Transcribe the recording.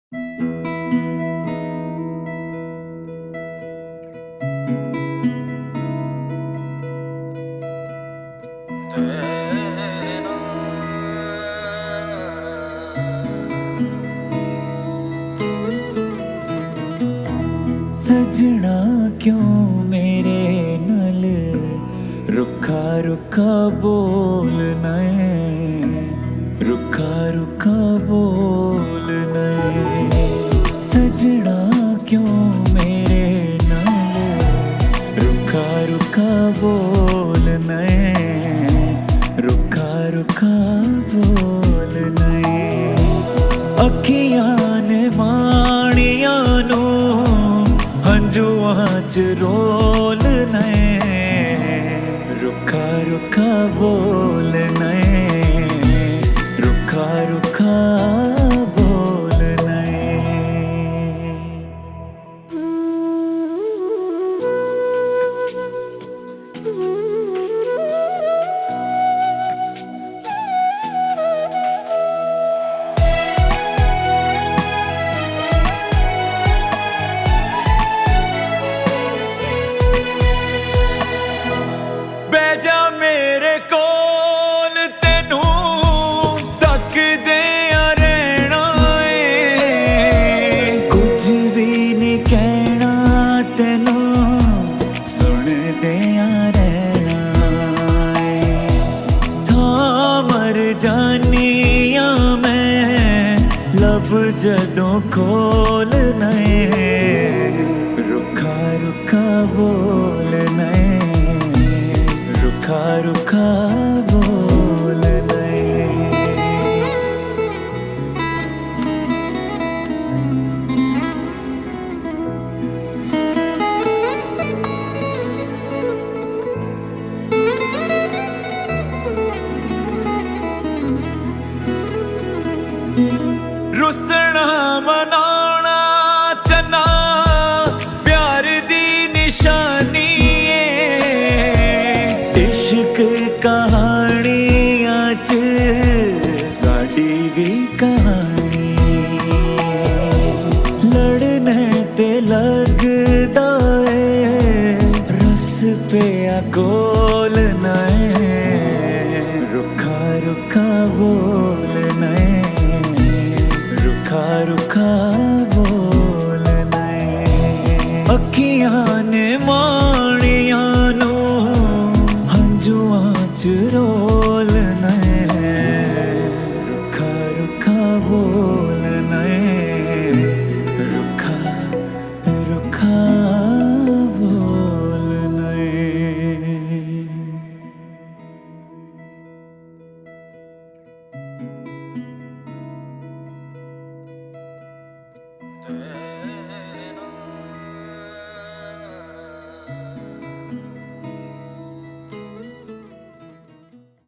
सजना क्यों मेरे नल रुखा रुखा बोलना है, रुखा रुखा बोलना है। सजना क्यों मेरे नल रुखा रुखा बोलना है, रुखा रुखा बोलना है। अखियां ने माणियां नू हंजुआं च रोलना है, रुखा रुखा बोलना है, रुखा रुखा बोलना है। बैजा मेरे कोल तेनू तकदे रहना है, कुछ भी नहीं कहना तेनू सुनदे रहना है। था मर जानिया मैं लब जदों खोलना है, रुखा रुखा बोलना है, रुखा रुखा बोलना है। रुसना मनाना चना प्यार दी निशानी है, इश्क कहानियां च साडी भी कहानी। लड़ने ते लगदा है रस पिया घोलना है, रुखा रुखा बोलना है, रुखा रुखा बोलना है। अखियां ने